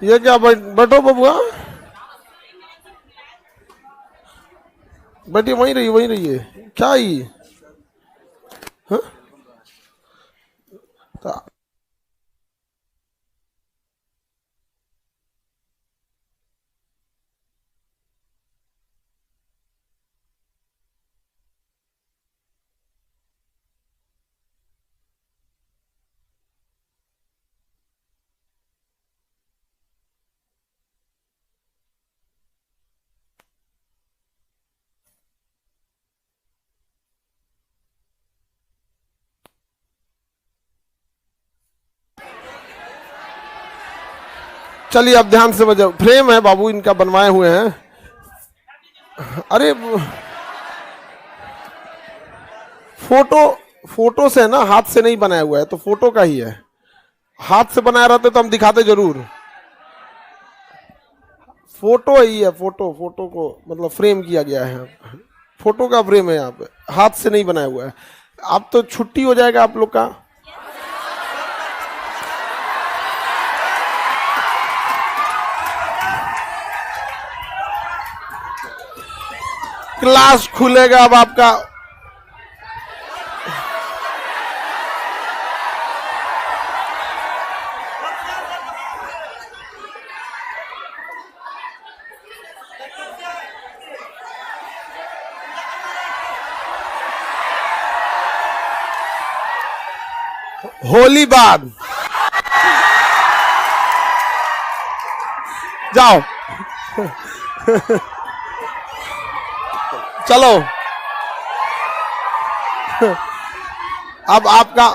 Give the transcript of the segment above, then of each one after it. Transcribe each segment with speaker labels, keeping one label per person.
Speaker 1: ये क्या बैठो बबुआ, बैठी वहीं रहिए क्या ही हाँ? चलिए अब ध्यान से बजाओ। फ्रेम है बाबू, इनका बनवाए हुए हैं। अरे फोटो से ना, हाथ से नहीं बनाया हुआ है, तो फोटो का ही है। हाथ से बनाया रहते तो हम दिखाते जरूर। फोटो ही है, फोटो को मतलब फ्रेम किया गया है, फोटो का फ्रेम है यहाँ पे, हाथ से नहीं बनाया हुआ है। अब तो छुट्टी हो जाएगा आप लोग का। क्लास खुलेगा अब आपका। होली बाद जाओ चलो। अब आपका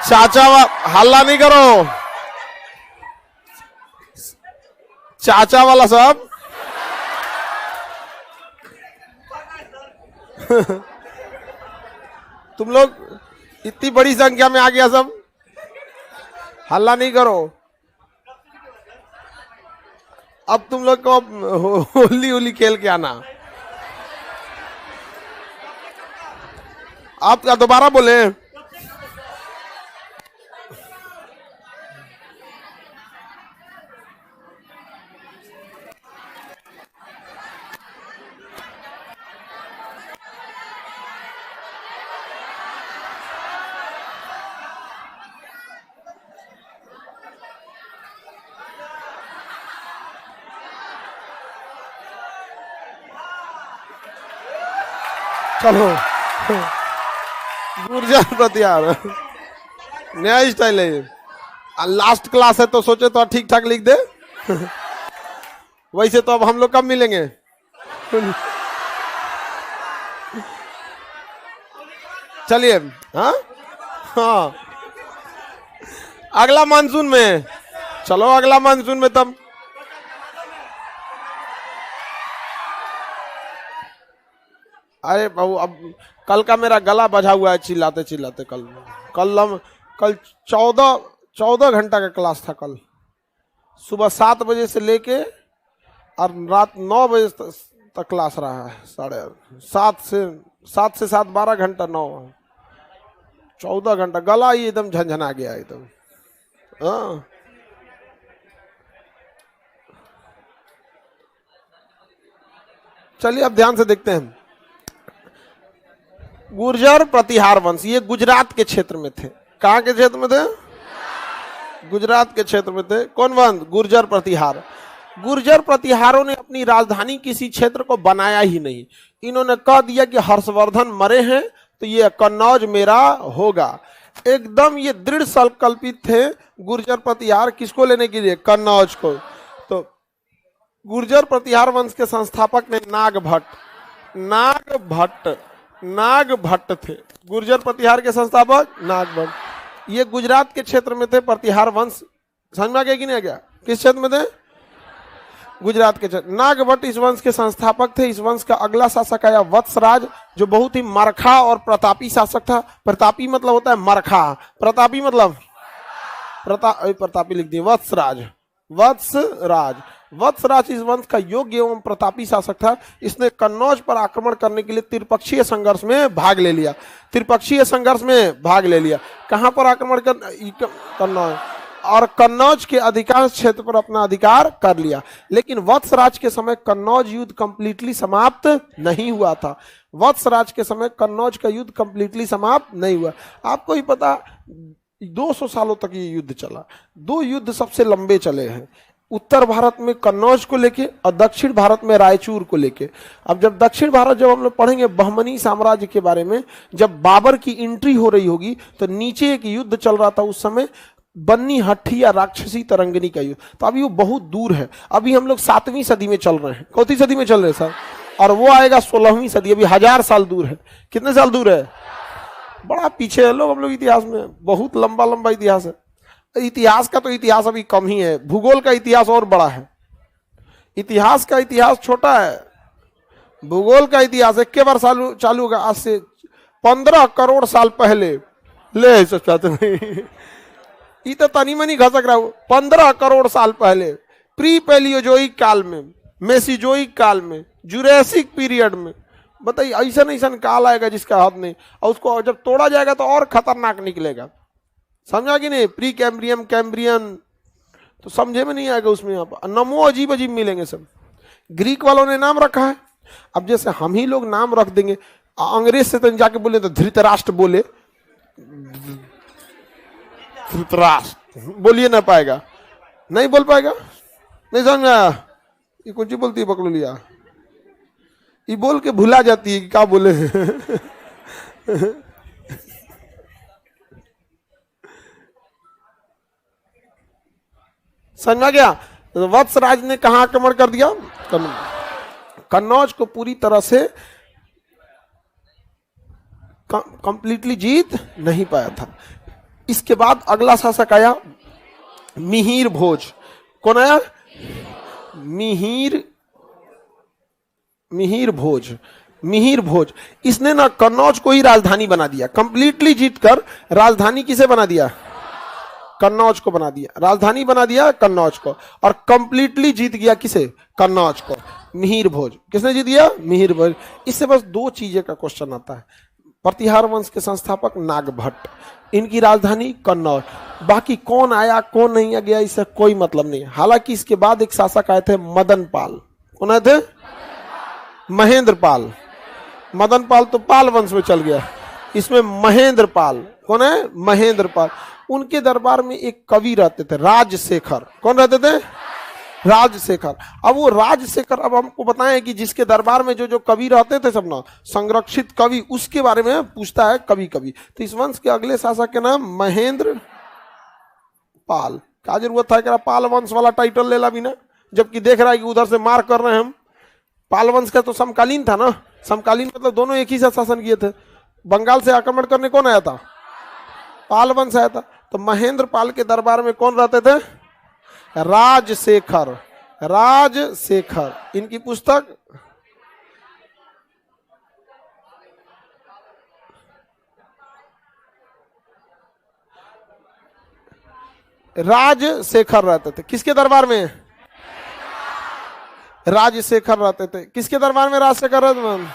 Speaker 1: चाचा हल्ला नहीं करो, चाचा वाला सब तुम लोग इतनी बड़ी संख्या में आ गया सब, हल्ला नहीं करो। अब तुम लोग को होली खेल के आना। आप क्या दोबारा बोले? चलो गुर्जर प्रतिहार नया स्टाइल है ये। लास्ट क्लास है तो सोचे तो ठीक ठाक लिख दे। वैसे तो अब हम लोग कब मिलेंगे? चलिए हाँ हाँ, अगला मानसून में चलो, अगला मानसून में तब। अरे बाबू अब कल का मेरा गला बजा हुआ है चिल्लाते चिल्लाते। कल 14 घंटा का क्लास था। कल सुबह 7 बजे से लेके और रात 9 बजे तक क्लास रहा है। 7 से 7 12 घंटा, 14 घंटा। गला ही एकदम झंझना गया एकदम। हाँ चलिए अब ध्यान से देखते हैं। गुर्जर प्रतिहार वंश ये गुजरात के क्षेत्र में थे। कहाँ के क्षेत्र में थे? गुजरात के क्षेत्र में थे। कौन वंश? गुर्जर प्रतिहार। गुर्जर प्रतिहारों ने अपनी राजधानी किसी क्षेत्र को बनाया ही नहीं। इन्होंने कह दिया कि हर्षवर्धन मरे हैं तो ये कन्नौज मेरा होगा। एकदम ये दृढ़ संकल्पित थे गुर्जर प्रतिहार। किसको लेने के लिए? कन्नौज को। तो गुर्जर प्रतिहार वंश के संस्थापक ने नाग भट्ट थे। गुर्जर प्रतिहार के संस्थापक नाग भट्ट। ये गुजरात के क्षेत्र में थे प्रतिहार वंश। समझ में आ गया कि नहीं आ गया? किस क्षेत्र में थे? गुजरात के क्षेत्र। नाग भट्ट इस वंश के संस्थापक थे। इस वंश का अगला शासक आया वत्सराज, जो बहुत ही मरखा और प्रतापी शासक था। प्रतापी मतलब होता है मरखा, प्रतापी मतलब प्रतापी लिख दिए। वत्सराज वत्सराज इस वंश का योग्य एवं प्रतापी शासक था। इसने कन्नौज पर आक्रमण करने के लिए त्रिपक्षीय संघर्ष में भाग ले लिया। त्रिपक्षीय संघर्ष में भाग ले लिया। कहां पर आक्रमण कर? कन्नौज। और कन्नौज के अधिकांश क्षेत्र पर अपना अधिकार कर लिया। लेकिन वत्सराज के समय कन्नौज युद्ध कंप्लीटली समाप्त नहीं हुआ था। वत्सराज के समय कन्नौज का युद्ध कंप्लीटली समाप्त नहीं हुआ। आपको ही पता 200 सालों तक ये युद्ध चला। 2 युद्ध सबसे लंबे चले हैं, उत्तर भारत में कन्नौज को लेके और दक्षिण भारत में रायचूर को लेके। अब जब दक्षिण भारत जब हम लोग पढ़ेंगे बहमनी साम्राज्य के बारे में, जब बाबर की एंट्री हो रही होगी तो नीचे एक युद्ध चल रहा था उस समय, बन्नी हट्ठी या राक्षसी तरंगिनी का युद्ध। तो अभी वो बहुत दूर है। अभी हम लोग 7वीं सदी में चल रहे हैं। कौन सी सदी में चल रहे हैं सर? और वो आएगा 16वीं सदी। अभी 1000 साल दूर है। कितने साल दूर है? बड़ा पीछे है लोग हम लोग इतिहास में। बहुत लंबा लंबा इतिहास है। इतिहास का तो इतिहास अभी कम ही है, भूगोल का इतिहास और बड़ा है। इतिहास का इतिहास छोटा है, भूगोल का इतिहास 1 बार चालू होगा। आज से 15 करोड़ साल पहले ले चाहते नहीं ये तो तनी मनी घसक रहा हूं। 15 करोड़ साल पहले प्री पैलियोजोइक काल में, मेसिजोइक काल में, जुरैसिक पीरियड में, बताइए ऐसा काल आएगा जिसका हद नहीं। और उसको जब तोड़ा जाएगा तो और खतरनाक निकलेगा। समझा कि नहीं? प्री कैम्ब्रियम, कैम्ब्रियन, तो समझे में नहीं आएगा उसमें। यहाँ पर नमो अजीब अजीब मिलेंगे सब। ग्रीक वालों ने नाम रखा है। अब जैसे हम ही लोग नाम रख देंगे, अंग्रेज से तो जाके बोले तो धृतराष्ट्र बोले, धृतराष्ट्र बोलिए ना पाएगा, नहीं बोल पाएगा। नहीं समझा? ये कुछ ही बोलती है पकड़ लिया, ये बोल के भुला जाती है कि क्या बोले समझा गया? वत्सराज ने कहां आक्रमण कर दिया? कन्नौज को पूरी तरह से कंप्लीटली जीत नहीं पाया था। इसके बाद अगला शासक आया मिहिर भोज। कौन आया? मिहिर भोज। इसने ना कन्नौज को ही राजधानी बना दिया। कंप्लीटली जीतकर राजधानी किसे बना दिया? कन्नौज को बना दिया। राजधानी बना दिया कन्नौज को। और कंप्लीटली जीत गया किसे? कन्नौज को। मिहिर भोज किसने जीत गया? मिहिर भोज। इससे बस 2 चीजें का क्वेश्चन आता है। प्रतिहार वंश के संस्थापक नागभट्ट, इनकी राजधानी कन्नौज। बाकी कौन आया कौन नहीं गया इससे कोई मतलब नहीं। हालांकि इसके बाद एक शासक आए थे मदनपाल। कौन आए थे? महेंद्रपाल। मदनपाल तो पाल वंश में चल गया। इसमें महेंद्रपाल। कौन है? महेंद्रपाल। उनके दरबार में एक कवि रहते थे, राजशेखर। कौन रहते थे? राजशेखर। अब वो राजशेखर, अब हमको बताएं कि जिसके दरबार में जो कवि रहते थे सब ना, संरक्षित कवि, उसके बारे में पूछता है कवि। तो इस वंश के अगले शासक के नाम महेंद्र पाल। क्या जरूरत था कि पाल वंश वाला टाइटल ले ला बिना, जबकि देख रहा है कि उधर से मार कर रहे हैं हम। पाल वंश का तो समकालीन था ना। समकालीन मतलब दोनों एक ही साथ शासन किए थे। बंगाल से आक्रमण करने कौन आया था? पाल वंश आया था। तो महेंद्र पाल के दरबार में कौन रहते थे? राजशेखर। इनकी पुस्तक राजशेखर रहते थे। किसके दरबार में? राजशेखर रहते थे। किसके दरबार में राजशेखर रहते थे?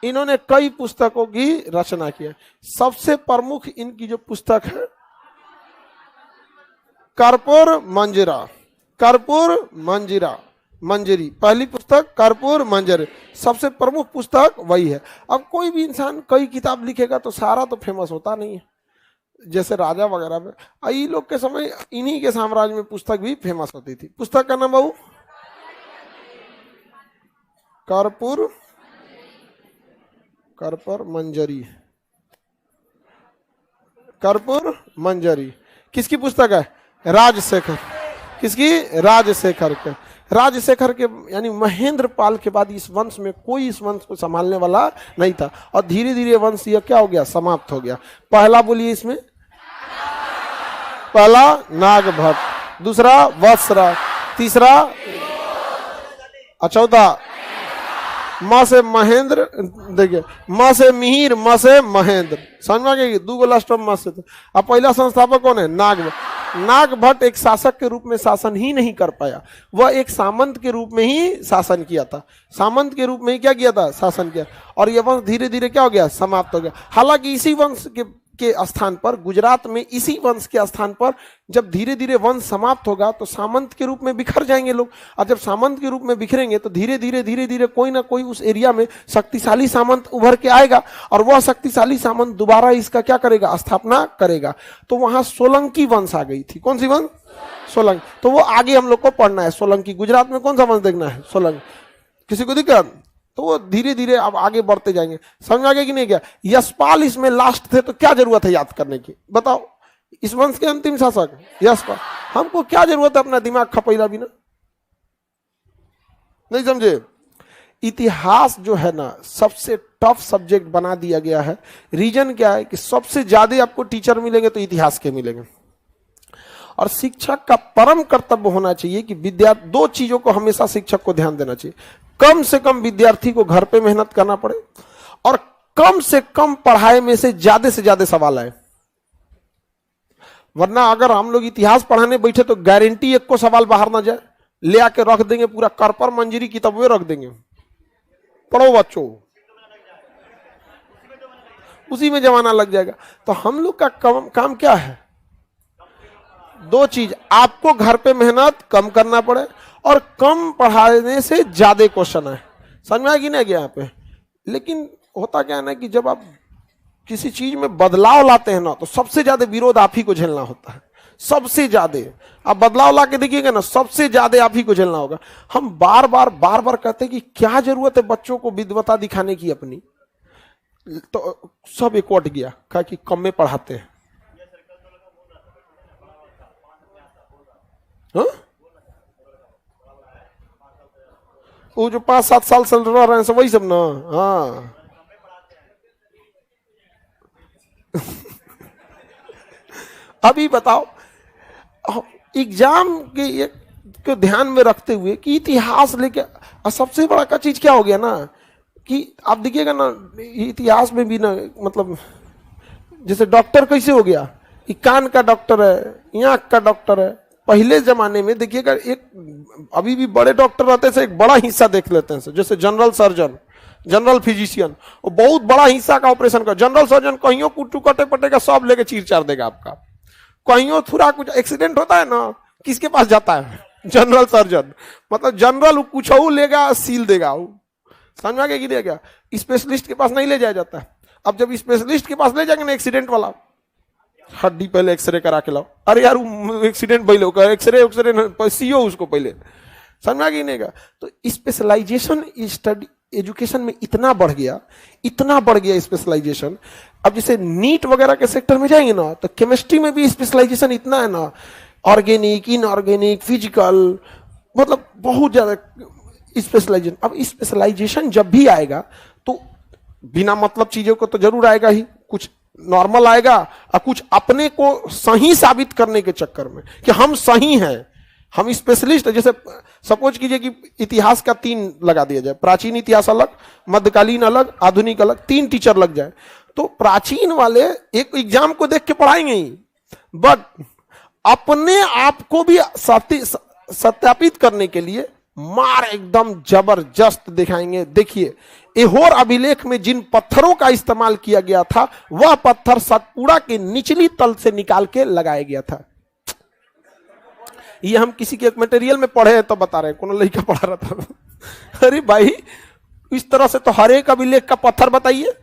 Speaker 1: इन्होंने कई पुस्तकों की रचना की है। सबसे प्रमुख इनकी जो पुस्तक है कर्पूर मंजरी, पहली पुस्तक कर्पूर मंजरी, सबसे प्रमुख पुस्तक वही है। अब कोई भी इंसान कई किताब लिखेगा तो सारा तो फेमस होता नहीं है। जैसे राजा वगैरह में, ये लोग के समय इन्हीं के साम्राज्य में पुस्तक भी फेमस होती थी। पुस्तक का नाम बाबू कर्पूर मंजरी। किसकी पुस्तक है? राजशेखर। किसकी? राजशेखर के। राजशेखर के यानी महेंद्र पाल के बाद इस वंश में कोई इस वंश को संभालने वाला नहीं था। और धीरे धीरे वंश यह क्या हो गया? समाप्त हो गया। पहला बोलिए इसमें, पहला नागभट्ट, दूसरा वत्सराज, तीसरा चौथा माँ से महेंद्र, देखिए माँ से मिहिर, माँ से महेंद्र। समझ में आ गई? 2 लास्ट माँ से। अब पहला संस्थापक कौन है? नागभट्ट एक शासक के रूप में शासन ही नहीं कर पाया, वह एक सामंत के रूप में ही शासन किया था। सामंत के रूप में ही क्या किया था, शासन किया। और यह वंश धीरे धीरे क्या हो गया, समाप्त हो गया। हालांकि इसी वंश के स्थान पर, गुजरात में इसी वंश के स्थान पर जब धीरे धीरे वंश समाप्त होगा तो सामंत के रूप में बिखर जाएंगे लोग। और जब सामंत के रूप में बिखरेंगे तो धीरे धीरे कोई ना कोई उस एरिया में शक्तिशाली सामंत उभर के आएगा और वह शक्तिशाली सामंत दोबारा इसका क्या करेगा, स्थापना करेगा। तो वहां सोलंकी वंश आ गई थी। कौन सी वंश, सोलंकी। तो वो आगे हम लोग को पढ़ना है, सोलंकी। गुजरात में कौन सा वंश देखना है, सोलंकी। किसी को दिक्कत, तो वो धीरे धीरे अब आगे बढ़ते जाएंगे। समझ आ गया कि नहीं? क्या यशपाल इसमें लास्ट थे, तो क्या जरूरत है याद करने की, बताओ। इस वंश के अंतिम शासक यशपाल। हमको क्या जरूरत है अपना दिमाग खपैला बिना, नहीं समझे? इतिहास जो है ना सबसे टफ सब्जेक्ट बना दिया गया है। रीजन क्या है कि सबसे ज्यादा आपको टीचर मिलेंगे तो इतिहास के मिलेंगे। और शिक्षक का परम कर्तव्य होना चाहिए कि विद्यार्थी, दो चीजों को हमेशा शिक्षक को ध्यान देना चाहिए। कम से कम विद्यार्थी को घर पे मेहनत करना पड़े और कम से कम पढ़ाई में से ज्यादा सवाल आए। वरना अगर हम लोग इतिहास पढ़ाने बैठे तो गारंटी एक को सवाल बाहर ना जाए, ले आके रख देंगे पूरा करपर मंजरी किताबें रख देंगे, पढ़ो बच्चों, उसी में जमाना लग जाएगा। तो हम लोग का काम क्या है, दो चीज, आपको घर पे मेहनत कम करना पड़े और कम पढ़ाने से ज्यादा क्वेश्चन है। समझ में आ गया यहाँ पे? लेकिन होता क्या है ना कि जब आप किसी चीज में बदलाव लाते हैं ना तो सबसे ज्यादा विरोध आप ही को झेलना होता है। सबसे ज्यादा आप बदलाव ला के देखिएगा ना, सबसे ज्यादा आप ही को झेलना होगा। हम बार बार कहते हैं कि क्या जरूरत है बच्चों को विद्वता दिखाने की अपनी, तो सब इकवट गया कहा कि कम में पढ़ाते हैं। हाँ? वो जो 5-7 साल से रह रहे हैं सब वही सब ना। हाँ अभी बताओ, एग्जाम के को ध्यान में रखते हुए कि इतिहास लेके, सबसे बड़ा का चीज क्या हो गया ना कि आप देखिएगा ना इतिहास में भी ना, मतलब जैसे डॉक्टर कैसे हो गया, कान का डॉक्टर है, आंख का डॉक्टर है। पहले जमाने में देखिएगा, एक अभी भी बड़े डॉक्टर रहते थे, एक बड़ा हिस्सा देख लेते हैं, जैसे जनरल सर्जन, जनरल फिजिशियन, वो बहुत बड़ा हिस्सा का ऑपरेशन कर। जनरल सर्जन कहीं कुटू कटे पटेगा, सब लेके चीर चार देगा आपका। कहीं थोड़ा कुछ एक्सीडेंट होता है ना, किसके पास जाता है, जनरल सर्जन। मतलब जनरल कुछ लेगा, सील देगा। समझ में आ गया कि नहीं क्या? स्पेशलिस्ट के पास नहीं ले जाया जाता है। अब जब स्पेशलिस्ट के पास ले जाएंगे ना, एक्सीडेंट वाला, हड्डी पहले एक्सरे करा के लाओ। अरे यार एक्सीडेंट पहले एक्सरे सीओ उसको पहले। समझ में आ गया नहीं? तो स्पेशलाइजेशन स्टडी एजुकेशन में इतना बढ़ गया स्पेशलाइजेशन। अब जैसे नीट वगैरह के सेक्टर में जाएंगे ना, तो केमिस्ट्री में भी स्पेशलाइजेशन इतना है ना, ऑर्गेनिक, इनऑर्गेनिक, फिजिकल, मतलब बहुत ज्यादा स्पेशलाइजेशन। अब स्पेशलाइजेशन जब भी आएगा तो बिना मतलब चीजों को तो जरूर आएगा ही, कुछ नॉर्मल आएगा और कुछ अपने को सही साबित करने के चक्कर में कि हम सही हैं, हम स्पेशलिस्ट। जैसे सपोज कीजिए कि इतिहास का 3 लगा दिया जाए, प्राचीन इतिहास अलग, मध्यकालीन अलग, आधुनिक अलग, 3 टीचर लग जाए, तो प्राचीन वाले एक एग्जाम को देख के पढ़ाएंगे ही, बट अपने आप को भी सत्यापित करने के लिए मार एकदम जबरदस्त दिखाएंगे। देखिए एहोर अभिलेख में जिन पत्थरों का इस्तेमाल किया गया था, वह पत्थर सतपुड़ा के निचली तल से निकाल के लगाया गया था। ये हम किसी के मटेरियल में पढ़े तो बता रहे, कौन लड़का पढ़ा रहा था। अरे भाई इस तरह से तो हर एक अभिलेख का पत्थर बताइए।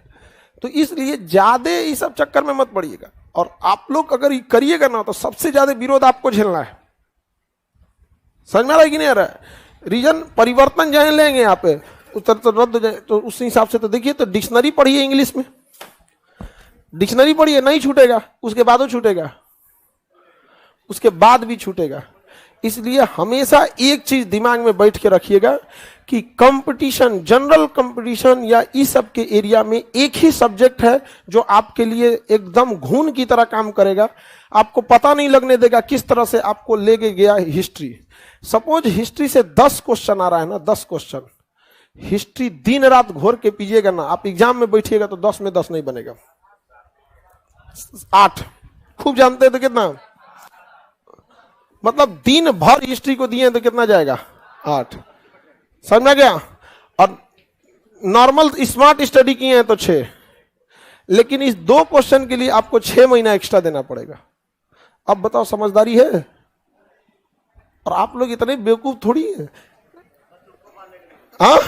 Speaker 1: तो इसलिए ज्यादा इस सब चक्कर में मत पड़िएगा। और आप लोग अगर करिएगा ना तो सबसे ज्यादा विरोध आपको झेलना है। समझ में आ रहा है कि नहीं आ रहा है? रीजन परिवर्तन जाए लेंगे यहाँ पे, उत्तर तो रद्द हो जाए, तो उस हिसाब से तो देखिए, तो डिक्शनरी पढ़िए इंग्लिश में, डिक्शनरी पढ़िए, नहीं छूटेगा, उसके बाद वो छूटेगा, उसके बाद भी छूटेगा। इसलिए हमेशा एक चीज दिमाग में बैठ के रखिएगा कि कंपटीशन, जनरल कंपटीशन या इस सब के एरिया में एक ही सब्जेक्ट है जो आपके लिए एकदम घून की तरह काम करेगा। आपको पता नहीं लगने देगा किस तरह से आपको ले गया हिस्ट्री। सपोज हिस्ट्री से 10 क्वेश्चन आ रहा है ना, 10 क्वेश्चन हिस्ट्री दिन रात घोर के पीजिएगा ना, आप एग्जाम में बैठिएगा तो 10 में 10 नहीं बनेगा, 8 खूब जानते हैं तो कितना, मतलब दिन भर हिस्ट्री को दिए तो कितना जाएगा 8। समझ में आ गया। और नॉर्मल स्मार्ट स्टडी किए हैं तो 6, लेकिन इस 2 क्वेश्चन के लिए आपको 6 महीना एक्स्ट्रा देना पड़ेगा। अब बताओ समझदारी है। और आप लोग इतने बेवकूफ थोड़ी है। हाँ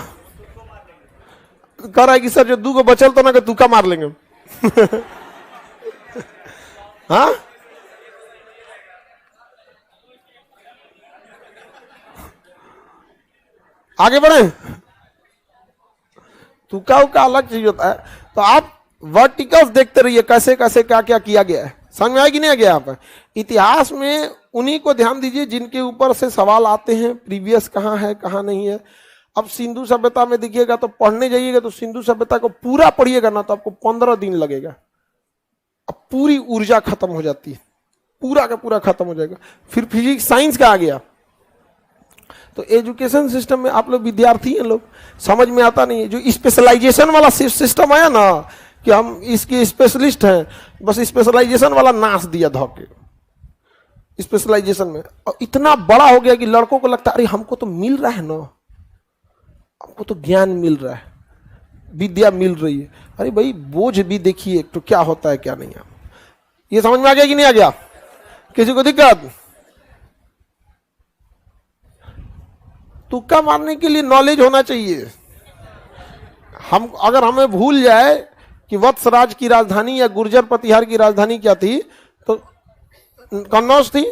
Speaker 1: कह रहा है कि सर जो 2 को बचल तो ना कि तुक्का मार लेंगे। हाँ आगे बढ़े। तुक्का उक्का अलग चीज होता है। तो आप वर्टिकल्स देखते रहिए कैसे कैसे क्या क्या किया गया है। समझ में आया कि नहीं आ गया। यहाँ पर इतिहास में उन्हीं को ध्यान दीजिए जिनके ऊपर से सवाल आते हैं, प्रीवियस कहाँ है कहाँ नहीं है। अब सिंधु सभ्यता में देखिएगा तो पढ़ने जाइएगा तो सिंधु सभ्यता को पूरा पढ़िएगा ना तो आपको 15 दिन लगेगा। अब पूरी ऊर्जा खत्म हो जाती है, पूरा का पूरा खत्म हो जाएगा। फिर फिजिक्स साइंस का आ गया। तो एजुकेशन सिस्टम में आप लोग विद्यार्थी हैं, लोग समझ में आता नहीं है। जो स्पेशलाइजेशन वाला सिस्टम आया ना कि हम इसके स्पेशलिस्ट हैं, बस स्पेशलाइजेशन वाला नाश दिया धोके स्पेशलाइजेशन में। और इतना बड़ा हो गया कि लड़कों को लगता है अरे हमको तो मिल रहा है ना, हमको तो ज्ञान मिल रहा है, विद्या मिल रही है। अरे भाई बोझ भी देखिए तो क्या होता है क्या नहीं है। ये समझ में आ गया कि नहीं आ गया। किसी को दिक्कत। तुक्का मारने के लिए नॉलेज होना चाहिए। हम अगर हमें भूल जाए कि वत्सराज की राजधानी या गुर्जर प्रतिहार की राजधानी क्या थी तो कन्नौज थी।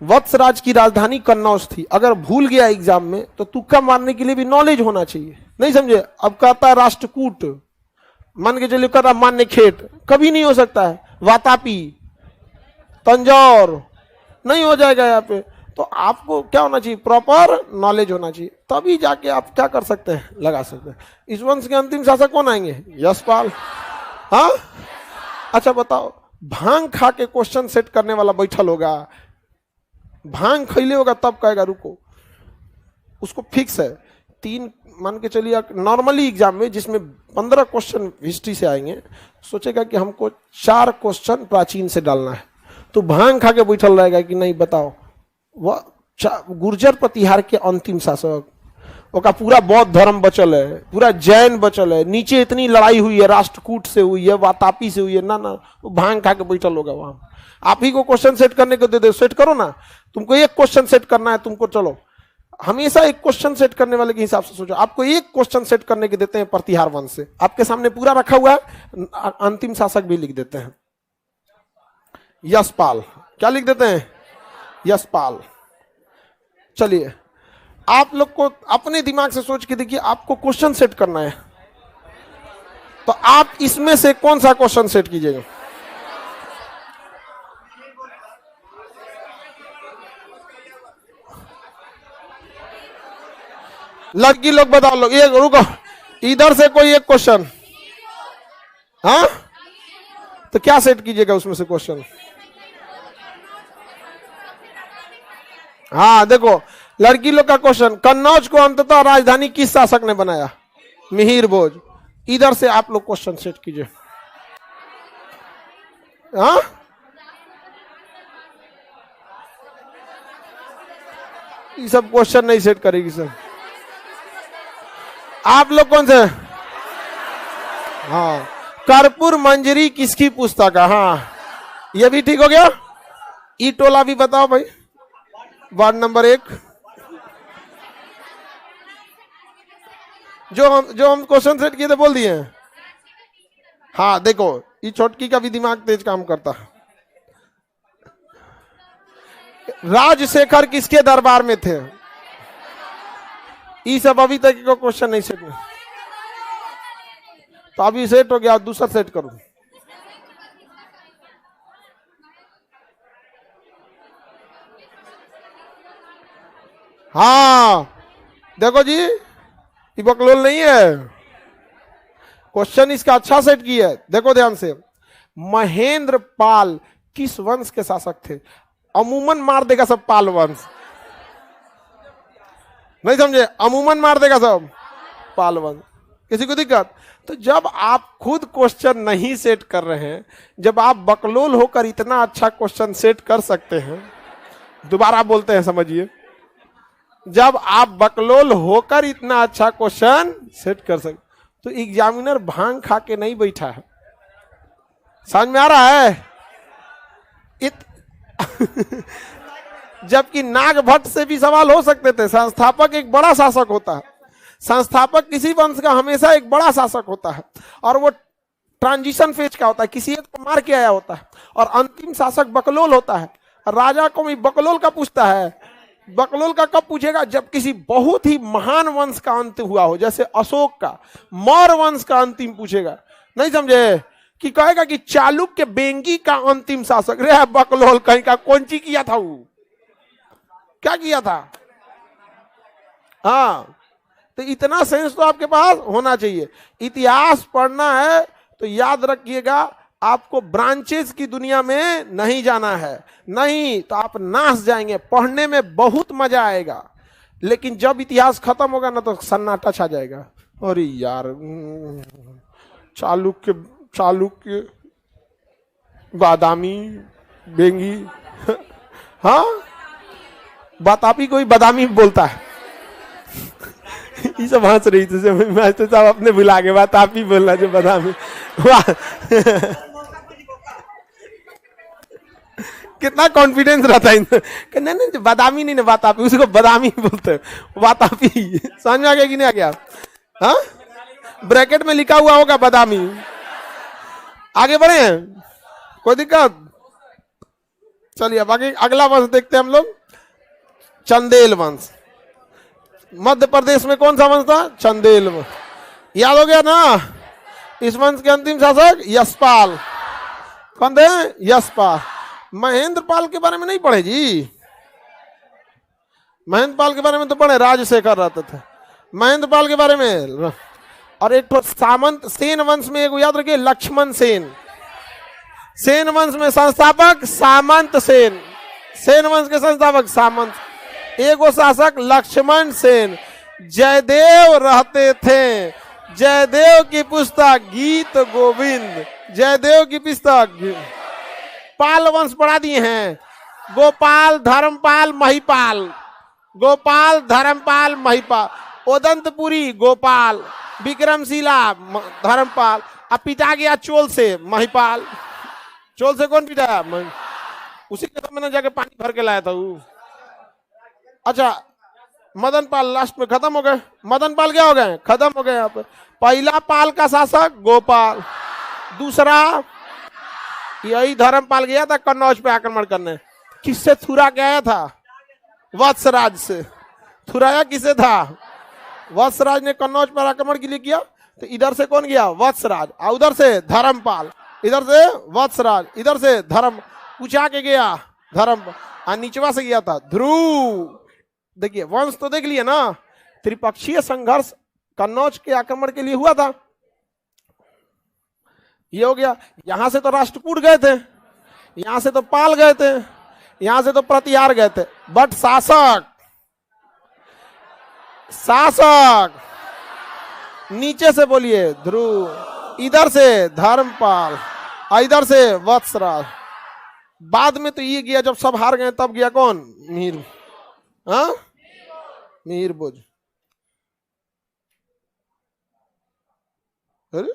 Speaker 1: वत्सराज की राजधानी कन्नौज थी। अगर भूल गया एग्जाम में तो तुक्का मारने के लिए भी नॉलेज होना चाहिए। नहीं समझे। अब कहता है राष्ट्रकूट, मान के चलिए कहता मान्य खेत, कभी नहीं हो सकता है। वातापी, तंजौर, नहीं हो जाएगा यहाँ पे। तो आपको क्या होना चाहिए, प्रॉपर नॉलेज होना चाहिए, तभी जाके आप क्या कर सकते हैं, लगा सकते हैं। इस वंश के अंतिम शासक कौन आएंगे, यशपाल। हाँ अच्छा बताओ, भांग खा के क्वेश्चन सेट करने वाला बैठल होगा, भांग खैले होगा तब कहेगा रुको, उसको फिक्स है 3 मान के चलिए नॉर्मली एग्जाम में जिसमें 15 क्वेश्चन हिस्ट्री से आएंगे, सोचेगा कि हमको 4 क्वेश्चन प्राचीन से डालना है, तो भांग खा के बैठल रहेगा कि नहीं बताओ वह गुर्जर प्रतिहार के अंतिम शासक, उसका पूरा बौद्ध धर्म बचल है, पूरा जैन बचल है, नीचे इतनी लड़ाई हुई है, राष्ट्रकूट से हुई है, वातापी से हुई है, ना वो भांग खा के बैठल होगा वहां। आप ही को क्वेश्चन सेट करने को दे दे, सेट करो ना, तुमको एक क्वेश्चन सेट करना है, तुमको चलो हमेशा एक क्वेश्चन सेट करने वाले के हिसाब से सोचो। आपको एक क्वेश्चन सेट करने के देते हैं प्रतिहार वंश से, आपके सामने पूरा रखा हुआ है, अंतिम शासक भी लिख देते हैं यशपाल। क्या लिख देते हैं, यशपाल। चलिए आप लोग को अपने दिमाग से सोच के देखिए, आपको क्वेश्चन सेट करना है, तो आप इसमें से कौन सा क्वेश्चन सेट कीजिएगा। लड़की लोग बताओ, लोग ये रुको, इधर से कोई एक क्वेश्चन, हाँ तो क्या सेट कीजिएगा उसमें से क्वेश्चन। हाँ देखो लड़की लोग का क्वेश्चन, कन्नौज को अंततः राजधानी किस शासक ने बनाया, मिहिर भोज। इधर से आप लोग क्वेश्चन सेट कीजिए। हाँ ये सब क्वेश्चन नहीं सेट करेगी सर, आप लोग कौन से। हाँ कर्पूर मंजरी किसकी पुस्तक है, हाँ ये भी ठीक हो गया। ई टोला भी बताओ भाई, वार्ड नंबर 1। जो हम क्वेश्चन सेट किए थे बोल दिए। हाँ देखो ये छोटकी का भी दिमाग तेज काम करता है। राजशेखर किसके दरबार में थे, ये सब अभी तक को क्वेश्चन नहीं सेट हुआ, तो अभी सेट हो गया, दूसरा सेट करो। हाँ देखो जी ये बकलोल नहीं है, क्वेश्चन इसका अच्छा सेट किया है। देखो ध्यान से, महेंद्र पाल किस वंश के शासक थे। अमूमन मार देगा सब पाल वंश, नहीं समझे, अमूमन मार देगा सब पाल वंश। किसी को दिक्कत? तो जब आप खुद क्वेश्चन नहीं सेट कर रहे हैं, जब आप बकलोल होकर इतना अच्छा क्वेश्चन सेट कर सकते हैं, दोबारा बोलते हैं समझिए, जब आप बकलोल होकर इतना अच्छा क्वेश्चन सेट कर सकते, तो एग्जामिनर भांग खा के नहीं बैठा है। समझ में आ रहा है? जबकि नागभट्ट से भी सवाल हो सकते थे। संस्थापक एक बड़ा शासक होता है, संस्थापक किसी वंश का हमेशा एक बड़ा शासक होता है, और वो ट्रांजिशन फेज का होता है, किसी एक को मार के आया होता है, और अंतिम शासक बकलोल होता है। राजा को भी बकलोल का पूछता है। बकलोल का कब पूछेगा? जब किसी बहुत ही महान वंश का अंत हुआ हो, जैसे अशोक का, मौर्य वंश का अंतिम पूछेगा। नहीं समझे? कि कहेगा कि चालुक्य बेंगी का अंतिम शासक रे बकलोल कहीं का, कौन ची किया था वो, क्या किया था? हाँ, तो इतना सेंस तो आपके पास होना चाहिए। इतिहास पढ़ना है तो याद रखिएगा, आपको ब्रांचेस की दुनिया में नहीं जाना है, नहीं तो आप नाश जाएंगे। पढ़ने में बहुत मजा आएगा, लेकिन जब इतिहास खत्म होगा ना तो सन्नाटा छा जाएगा। अरे यार, चालुक्य बादामी बेंगी, हाँ बातापी कोई बादामी बोलता है। ये सब हंस रही थी, मैं तो सब अपने भुला के बातापी बोलना जो बादामी। कितना कॉन्फिडेंस रहता है कि नहीं बादामी नहीं, बातापी, उसको बादामी बोलते हैं, बातापी। समझ में आ गया कि नहीं आ गया? हाँ, ब्रैकेट में लिखा हुआ होगा बादामी। आगे बढ़े, कोई दिक्कत? चलिए अब आगे अगला वंश देखते हैं हम लोग। चंदेल वंश। मध्य प्रदेश में कौन सा वंश था? चंदेल वंश। याद हो गया ना? इस वंश के अंतिम शासक यशपाल। कौन थे? यशपाल। महेंद्रपाल के बारे में नहीं पढ़े जी? महेंद्रपाल के बारे में तो पढ़े, राजशेखर रहते थे। महेंद्रपाल के बारे में, और एक तो सामंत सेन वंश में एक याद रखिए, लक्ष्मण सेन। सेन वंश में संस्थापक सामंत सेन, सेन वंश के संस्थापक सामंत। एक वो शासक लक्ष्मण सेन। जयदेव रहते थे, जयदेव की पुस्तक गीत गोविंद, जयदेव की पुस्तक। पाल वंश पढ़ा दिए हैं, गोपाल, धर्मपाल, महिपाल। गोपाल, धर्मपाल, महिपाल। ओदंतपुरी गोपाल, विक्रमशिला धर्मपाल। अब पिटा गया चोल से, महिपाल। चोल से कौन पिटाया? उसी के मैंने जाके पानी भर के लाया था वो। अच्छा, मदन पाल लास्ट में खत्म हो गए। मदन पाल क्या हो गए? खत्म हो गए। यहाँ पे पहला पाल का शासक गोपाल, दूसरा यही धर्मपाल गया था कन्नौज पे आक्रमण करने। किससे थुरा के आया था? वत्सराज से। थुराया किसे था? वत्सराज ने कन्नौज पर आक्रमण के लिए किया, तो इधर से कौन गया? वत्सराज, और उधर से धर्मपाल, इधर से वत्सराज, इधर से धर्म, पूछा के गया धर्म, और नीचवा से गया था ध्रुव। देखिए वंश तो देख लिया ना। त्रिपक्षीय संघर्ष कन्नौज के आक्रमण के लिए हुआ था, ये हो गया। यहां से तो राष्ट्रकूट गए थे, यहां से तो पाल गए थे, यहां से तो प्रतिहार गए थे, बट शासक, शासक नीचे से बोलिए ध्रुव, इधर से धर्मपाल, इधर से वत्सराज। बाद में तो ये गया जब सब हार गए, तब गया कौन? मीर, हाँ मीर भोज। अरे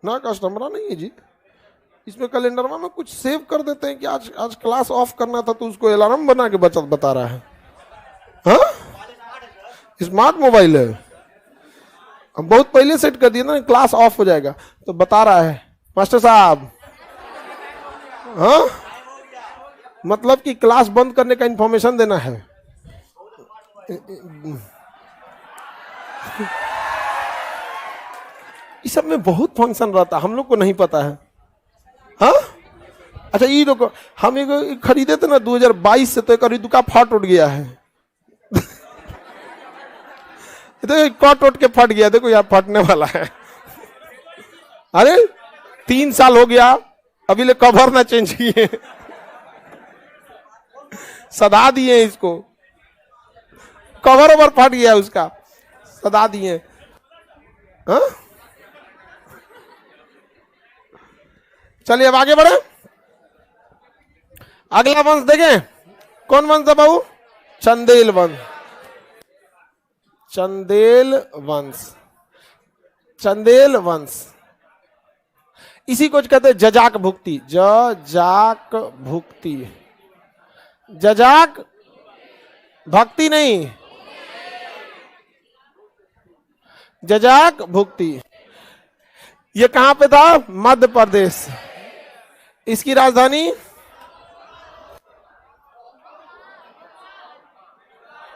Speaker 1: ना कस्टमर नहीं है जी, इसमें कैलेंडर में कुछ सेव कर देते हैं कि आज आज क्लास ऑफ करना था, तो उसको अलार्म बना के बता रहा है। हाँ, स्मार्ट मोबाइल है, हम बहुत पहले सेट कर दिया ना, क्लास ऑफ हो जाएगा, तो बता रहा है मास्टर साहब। हाँ, मतलब कि क्लास बंद करने का इंफॉर्मेशन देना है। इस सब में बहुत फंक्शन रहता है, हम लोग को नहीं पता है। हाँ, अच्छा ये लोग हम एक खरीदे थे ना 2022 से, तो एक दुका फट उठ गया है। तो कट उठ के फट गया, देखो यार फटने वाला है। अरे 3 साल हो गया, अभी ले कवर ना चेंज किए, सदा दिए इसको। कवर ओवर फट गया उसका, सदा दिए। हाँ? चलिए अब आगे बढ़े, अगला वंश देखें। कौन वंश है बाबू? चंदेल वंश। चंदेल वंश, चंदेल वंश, इसी को कहते हैं जजाक भुक्ति। जजाक भुक्ति, जजाक भक्ति नहीं, जजाक भुक्ति। ये कहां पे था? मध्य प्रदेश। इसकी राजधानी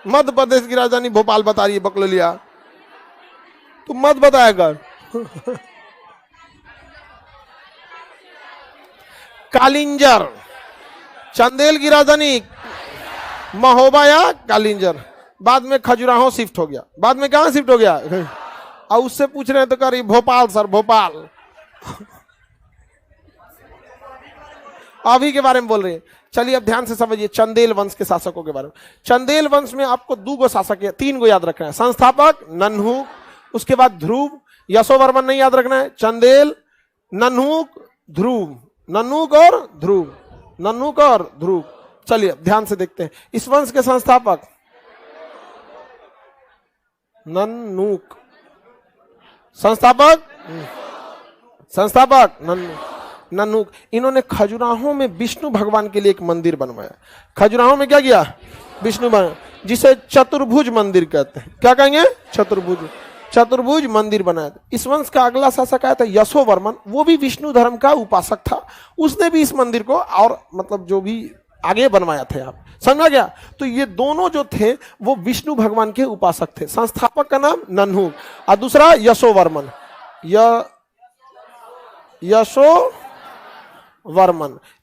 Speaker 1: मध्य प्रदेश की राजधानी भोपाल बता रही है बकलोलिया, तुम मत बताया कर। कालिंजर, चंदेल की राजधानी महोबा या कालिंजर। बाद में खजुराहो शिफ्ट हो गया। बाद में कहां शिफ्ट हो गया? और उससे पूछ रहे हैं तो कह रही भोपाल सर, भोपाल। अभी के बारे में बोल रहे हैं। चलिए अब ध्यान से समझिए चंदेल वंश के शासकों के बारे में। चंदेल वंश में आपको 2 गो शासक है, 3 गो याद रखना है। संस्थापक नन्हुक, उसके बाद ध्रुव। यशोवर्मन नहीं याद रखना है। चंदेल, नन्हुक, ध्रुव, नन्हुक और ध्रुव, नन्हुक और ध्रुव। चलिए ध्यान से देखते हैं इस वंश के संस्थापक नन्हुक, संस्थापक नन्हुक। इन्होंने खजुराहो में विष्णु भगवान के लिए एक मंदिर बनवाया। खजुराहो में क्या किया? विष्णु भगवान, जिसे चतुर्भुज मंदिर कहते हैं। क्या कहेंगे? चतुर्भुज मंदिर बनाया। इस वंश का अगला शासक आया था यशोवर्मन, वो भी विष्णु धर्म का उपासक था। उसने भी इस मंदिर को और मतलब जो भी आगे बनवाया थे, आप समझा गया? तो ये दोनों जो थे वो विष्णु भगवान के उपासक थे। संस्थापक का नाम नन्हुक और दूसरा यशोवर्मन।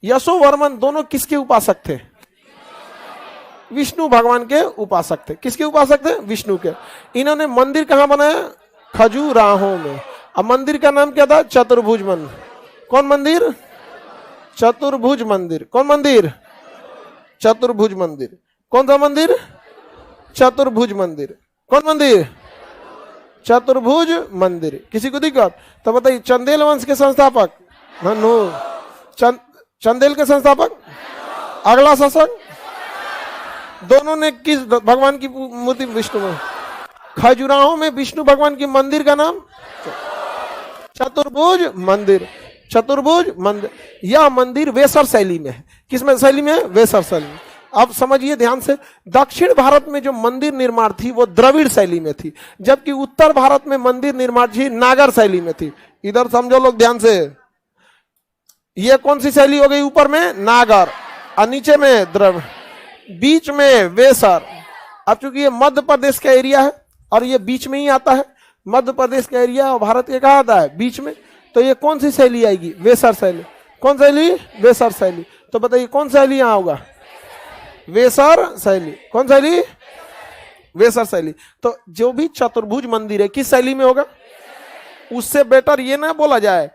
Speaker 1: यशोवर्मन दोनों किसके उपासक थे? विष्णु भगवान के उपासक थे। किसके उपासक थे? विष्णु के। इन्होंने मंदिर कहां बनाया? खजुराहो में। अब मंदिर का नाम क्या था? चतुर्भुज मंदिर। कौन मंदिर? चतुर्भुज मंदिर। कौन मंदिर? चतुर्भुज मंदिर। कौन सा मंदिर? चतुर्भुज मंदिर। कौन मंदिर? चतुर्भुज मंदिर। किसी को दिक्कत? तो बताइए चंदेल वंश के संस्थापक नन्हुक, चंदेल के संस्थापक अगला शासक, दोनों ने किस भगवान की मूर्ति? विष्णु में। खजुराहो में विष्णु भगवान की मंदिर का नाम चतुर्भुज मंदिर। चतुर्भुज मंदिर। यह मंदिर वेसर शैली में है। किसमें शैली में? वेसर शैली में। अब समझिए ध्यान से, दक्षिण भारत में जो मंदिर निर्माण थी वो द्रविड़ शैली में थी, जबकि उत्तर भारत में मंदिर निर्माण थी नागर शैली में थी। इधर समझो लोग ध्यान से, ये कौन सी शैली हो गई? ऊपर में नागर और नीचे में द्रविड़, बीच में वेसर। अब चूंकि ये मध्य प्रदेश का एरिया है और ये बीच में ही आता है, मध्य प्रदेश का एरिया और भारत के कहा आता है? बीच में। तो ये कौन सी शैली आएगी? वेसर शैली। कौन शैली? वेसर शैली। तो बताइए कौन शैली यहां होगा? वेसर शैली। कौन शैली? वेसर शैली। तो जो भी चतुर्भुज मंदिर है किस शैली में होगा? उससे बेटर ये ना बोला जाए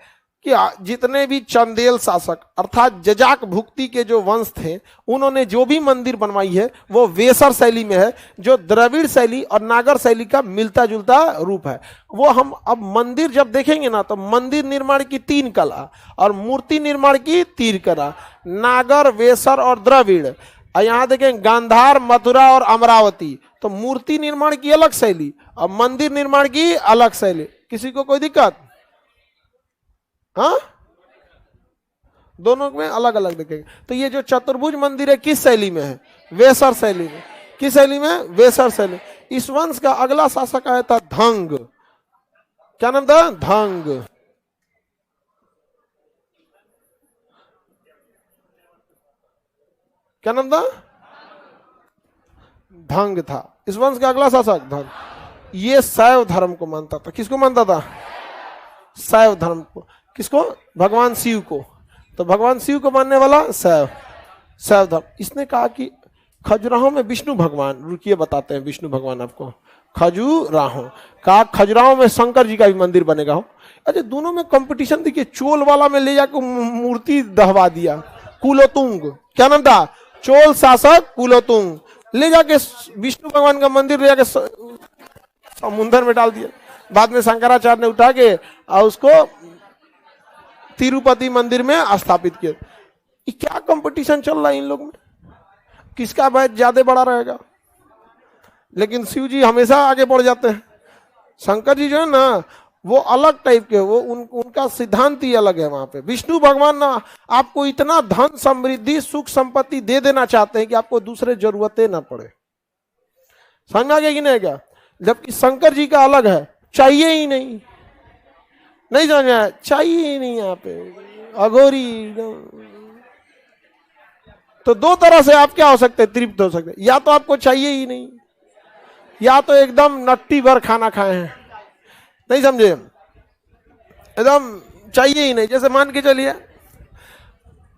Speaker 1: कि जितने भी चंदेल शासक अर्थात जजाक भुक्ति के जो वंश थे उन्होंने जो भी मंदिर बनवाई है वो वेसर शैली में है, जो द्रविड़ शैली और नागर शैली का मिलता जुलता रूप है। वो हम अब मंदिर जब देखेंगे ना तो मंदिर निर्माण की 3 कला और मूर्ति निर्माण की 3 कला, नागर, वेसर और द्रविड़। यहाँ देखें गांधार, मथुरा और अमरावती। तो मूर्ति निर्माण की अलग शैली और मंदिर निर्माण की अलग शैली। किसी को कोई दिक्कत? हाँ, दोनों में अलग अलग देखेंगे। तो ये जो चतुर्भुज मंदिर है किस शैली में है? वेसर शैली में। किस शैली में? वेसर शैली। इस वंश का अगला शासक आया था धंग। क्या नाम था? धंग। क्या नाम था? धंग था इस वंश का अगला शासक। धंग ये शैव धर्म को मानता था। किसको मानता था? शैव धर्म को। किसको? भगवान शिव को। तो भगवान शिव को मानने वाला शैव धर्म। इसने कहा कि खजुराहो में विष्णु भगवान, रुकिए बताते हैं विष्णु भगवान आपको। खजुराहो कहा खजुराहो में शंकर जी का भी मंदिर बनेगा हो। अच्छा, दोनों में कंपटीशन देखिए। चोल वाला में ले जाकर मूर्ति दहवा दिया। कुलोतुंग। क्या नाम था? चोल शासक कुलोतुंग। ले जाके विष्णु भगवान का मंदिर ले जाके समुद्र में डाल दिया। बाद में शंकराचार्य ने उठा के और उसको तिरुपति मंदिर में स्थापित किया। ये क्या कंपटीशन चल रहा है इन लोग में, किसका वैद ज्यादा बड़ा रहेगा। लेकिन शिव जी हमेशा आगे बढ़ जाते हैं। शंकर जी जो है ना वो अलग टाइप के, वो उनका सिद्धांत ही अलग है। वहां पे विष्णु भगवान ना आपको इतना धन समृद्धि सुख संपत्ति दे देना चाहते हैं कि आपको दूसरे जरूरतें ना पड़े। समझ आ गया कि नहीं क्या? जबकि शंकर जी का अलग है, चाहिए ही नहीं, नहीं समझ आया, चाहिए ही नहीं। यहाँ पे अघोरी। तो दो तरह से आप क्या हो सकते हैं, तृप्त हो सकते हैं। या तो आपको चाहिए ही नहीं, या तो एकदम नट्टी भर खाना खाए हैं, नहीं समझे, एकदम चाहिए ही नहीं। जैसे मान के चलिए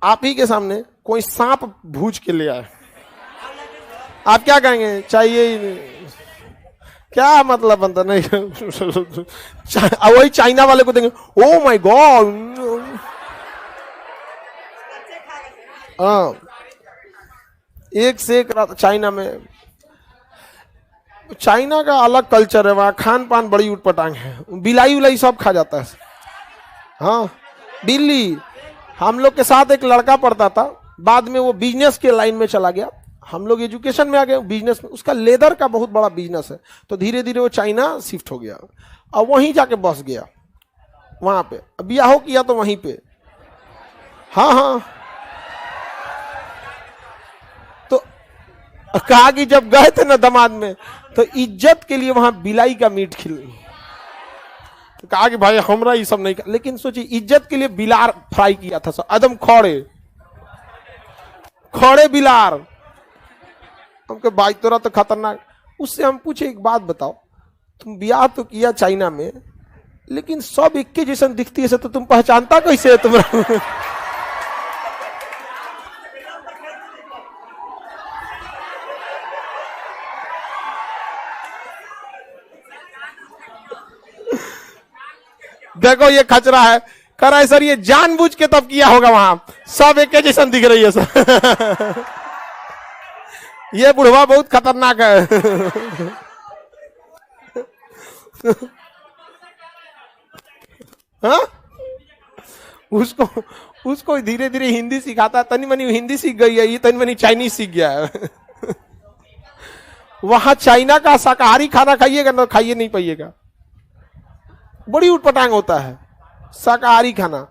Speaker 1: आप ही के सामने कोई सांप भूज के ले आए, आप क्या कहेंगे? चाहिए ही नहीं। क्या मतलब बनता? नहीं वही चाइना वाले को देंगे, ओ माय गॉड। हाँ, एक से एक चाइना में, चाइना का अलग कल्चर है, वहाँ खान पान बड़ी उटपटांग है। बिलाई उलाई सब खा जाता है। हाँ, बिल्ली। हम लोग के साथ एक लड़का पढ़ता था, बाद में वो बिजनेस के लाइन में चला गया। हम लोग एजुकेशन में आ गए, बिजनेस में। उसका लेदर का बहुत बड़ा बिजनेस है, तो धीरे धीरे वो चाइना शिफ्ट हो गया और वहीं जाके बस गया। वहां पे ब्याह किया तो वहीं पे। हाँ हाँ, तो कहा कि जब गए थे ना दामाद में, तो इज्जत के लिए वहां बिलाई का मीट खिल, तो कहा कि भाई हमरा ये सब नहीं कर। लेकिन सोचिए इज्जत के लिए बिलार फ्राई किया था, एकदम खड़े खड़े बिलार। हमके भाई तोरा तो खतरनाक। उससे हम पूछे एक बात बताओ, तुम ब्याह तो किया चाइना में, लेकिन सब एक के जैसा दिखती है, तो तुम पहचानता कैसे है तुम्हारा? देखो ये खचरा है, कर रहा है सर, ये जानबूझ के तब किया होगा, वहां सब एक के जैसा दिख रही है सर। ये बुढ़वा बहुत खतरनाक है। हाँ? उसको धीरे धीरे हिंदी सिखाता है, तनी मनी हिंदी सीख गई है, ये तनी मनी चाइनीज सीख गया है। वहां चाइना का शाकाहारी खाना खाइएगा ना, खाइए नहीं पाइएगा, बड़ी उटपटांग होता है। शाकाहारी खाना,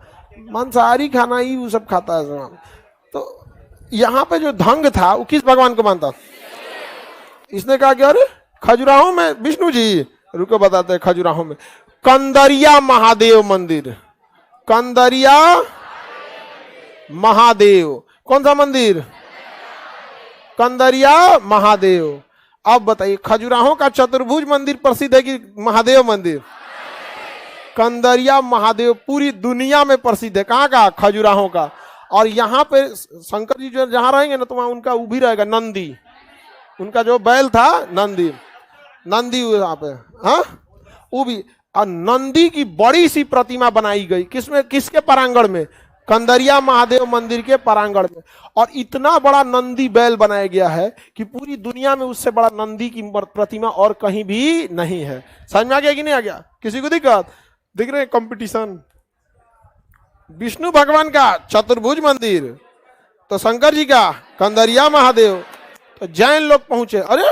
Speaker 1: मांसाहारी खाना ही वो सब खाता है। तो यहाँ पे जो धंग था वो किस भगवान को मानता? इसने कहा कि अरे खजुराहो में विष्णु जी, रुको बताते हैं। खजुराहो में कंदरिया महादेव मंदिर, कंदरिया महादेव। कौन सा मंदिर? कंदरिया महादेव। अब बताइए खजुराहो का चतुर्भुज मंदिर प्रसिद्ध है कि महादेव मंदिर? कंदरिया महादेव पूरी दुनिया में प्रसिद्ध है। कहाँ का? खजुराहो का। और यहाँ पे शंकर जी जो जहाँ रहेंगे ना, तो वहाँ उनका वो भी रहेगा, नंदी। उनका जो बैल था नंदी, नंदी यहाँ पे। हाँ, वो भी। और नंदी की बड़ी सी प्रतिमा बनाई गई, किसमें? किसके प्रांगण में? कंदरिया महादेव मंदिर के प्रांगण में। और इतना बड़ा नंदी बैल बनाया गया है कि पूरी दुनिया में उससे बड़ा नंदी की प्रतिमा और कहीं भी नहीं है। समझ में आ गया कि नहीं आ गया? किसी को दिक्कत दिख रहे? कंपटीशन। विष्णु भगवान का चतुर्भुज मंदिर, तो शंकर जी का कंदरिया महादेव। तो जैन लोग पहुंचे, अरे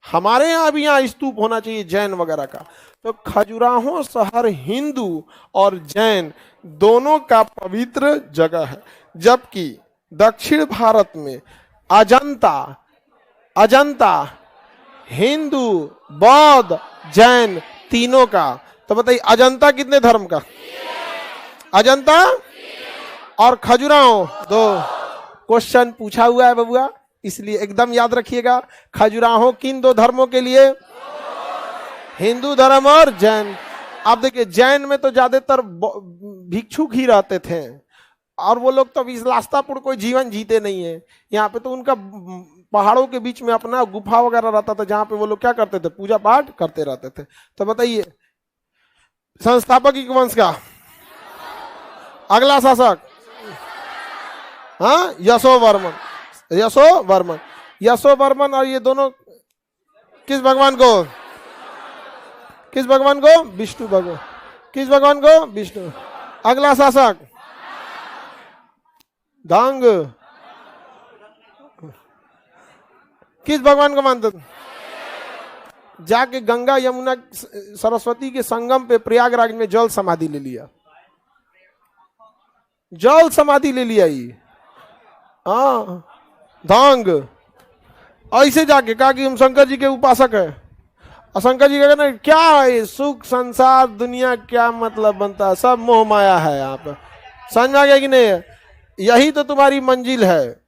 Speaker 1: हमारे यहाँ भी यहाँ स्तूप होना चाहिए जैन वगैरह का। तो खजुराहो शहर हिंदू और जैन दोनों का पवित्र जगह है, जबकि दक्षिण भारत में अजंता, अजंता हिंदू, बौद्ध, जैन तीनों का। तो बताइए अजंता कितने धर्म का? अजंता और खजुराहो दो। क्वेश्चन पूछा हुआ है बबुआ, इसलिए एकदम याद रखिएगा। खजुराहो किन दो धर्मों के लिए? हिंदू धर्म और जैन। आप देखिए जैन में तो ज्यादातर भिक्षुक ही रहते थे, और वो लोग तो विलासतापुर कोई जीवन जीते नहीं है। यहाँ पे तो उनका पहाड़ों के बीच में अपना गुफा वगैरह रहता था, जहाँ पे वो लोग क्या करते थे? पूजा पाठ करते रहते थे। तो बताइए संस्थापक की वंश का अगला शासक? हाँ, यशो वर्मन। यशो वर्मन। यशो वर्मन और ये दोनों किस भगवान को, किस भगवान को, विष्णु भगवान, किस भगवान को, विष्णु। अगला शासक धांग, किस भगवान को मानते थे? जाके गंगा यमुना सरस्वती के संगम पे प्रयागराज में जल समाधि ले लिया, जल समाधि ले लिया ये। हाँ धांग ऐसे जाके कहा कि हम शंकर जी के उपासक है, और शंकर जी का कहना क्या है, सुख संसार दुनिया क्या मतलब बनता है, सब मोह माया है। यहाँ पर समझ में आ गया कि नहीं? यही तो तुम्हारी मंजिल है,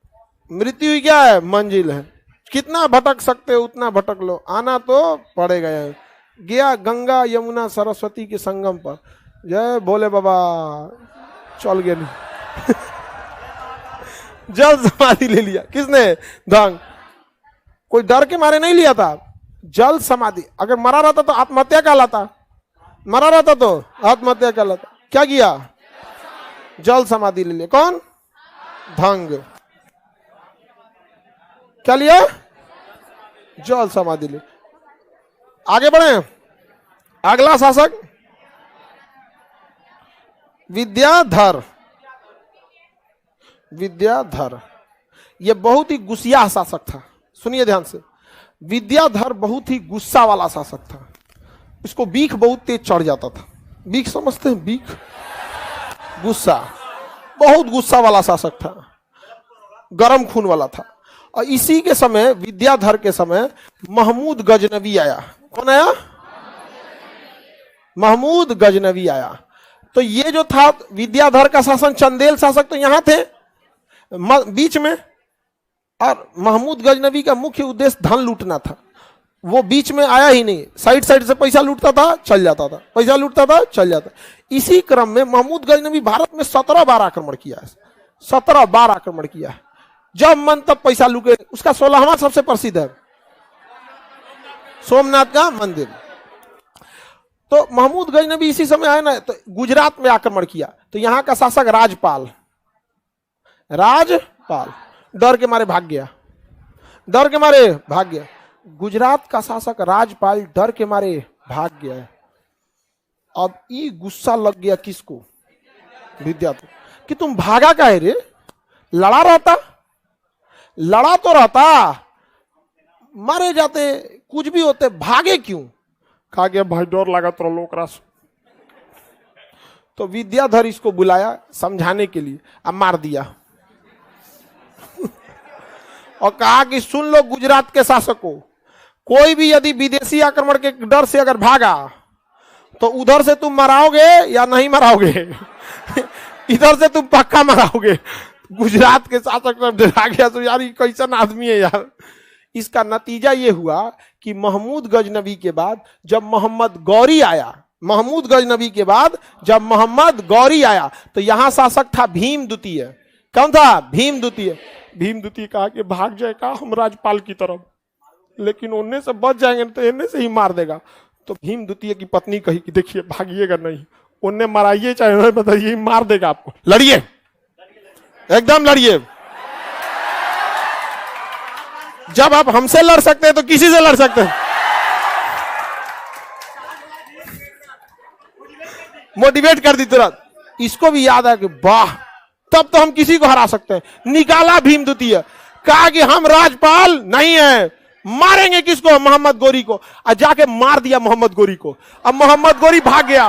Speaker 1: मृत्यु ही क्या है, मंजिल है। कितना भटक सकते हो उतना भटक लो, आना तो पड़ेगा। गया गंगा यमुना सरस्वती के संगम पर, जय भोले बाबा, चल गया नहीं जल समाधि ले लिया किसने? धांग। कोई डर के मारे नहीं लिया था, जल समाधि। अगर मरा रहता तो आत्महत्या कहलाता, मरा रहता तो आत्महत्या कहलाता। क्या किया? जल समाधि ले लिया। कौन? धांग। क्या लिया? जल समाधि ले। आगे बढ़े। अगला शासक विद्याधर। विद्याधर यह बहुत ही गुस्सिया शासक था, सुनिए ध्यान से। विद्याधर बहुत ही गुस्सा वाला शासक था, इसको बीख बहुत तेज चढ़ जाता था। बीख समझते हैं? बीख, गुस्सा, बहुत गुस्सा वाला शासक था, गरम खून वाला था। और इसी के समय, विद्याधर के समय, महमूद गजनवी आया। कौन आया? महमूद गजनवी आया। तो ये जो था विद्याधर का शासन, चंदेल शासक तो यहां थे बीच में, और महमूद गजनवी का मुख्य उद्देश्य धन लूटना था। वो बीच में आया ही नहीं, साइड साइड से पैसा लूटता था, चल जाता था, पैसा लूटता था, चल जाता। इसी क्रम में महमूद गजनवी भारत में 17 बार आक्रमण किया है, 17 बार आक्रमण किया है। जब मन तब पैसा लूटे। उसका 16वां सबसे प्रसिद्ध है सोमनाथ का मंदिर। तो महमूद गजनवी इसी समय आया ना, तो गुजरात में आक्रमण किया। तो यहां का शासक राजपाल, राजपाल डर के मारे भाग गया, डर के मारे भाग गया। गुजरात का शासक राजपाल डर के मारे भाग गया। अब ये गुस्सा लग गया किसको? विद्याधर, कि तुम भागा काहे रे? लड़ा रहता, लड़ा तो रहता, मारे जाते, कुछ भी होते, भागे क्यों? कहा गया भाई डर लगा तो लोकरा। तो विद्याधर इसको बुलाया समझाने के लिए, अब मार दिया और कहा कि सुन लो गुजरात के शासकों, कोई भी यदि विदेशी आक्रमण के डर से अगर भागा तो उधर से तुम मराओगे या नहीं मराओगे इधर से तुम पक्का मराओगे। गुजरात के शासक ने डरा गया, तो यार ये कैसन आदमी है यार। इसका नतीजा ये हुआ कि महमूद गजनवी के बाद जब मोहम्मद गौरी आया, महमूद गजनवी के बाद जब मोहम्मद गौरी आया, तो यहां शासक था भीम द्वितीय। कौन था? भीम द्वितीय। भीम द्वितीय कहा कि भाग जाएगा हम राजपाल की तरफ, लेकिन उनने से बच जाएंगे तो इनने से ही मार देगा। तो भीम द्वितीय की पत्नी कही कि देखिए भागिएगा नहीं, उनने मराइए चाहे बताइए, मार देगा आपको, लड़िए, एकदम लड़िए। जब आप हमसे लड़ सकते हैं तो किसी से लड़ सकते हैं। मोटिवेट कर दी तुरंत। इसको भी याद है कि वाह, तब तो हम किसी को हरा सकते हैं। निकाला भीम द्वितीय, कहा कि हम राजपाल नहीं है, मारेंगे किसको? मोहम्मद गौरी को। और जाके मार दिया मोहम्मद गौरी को। अब मोहम्मद गौरी भाग गया।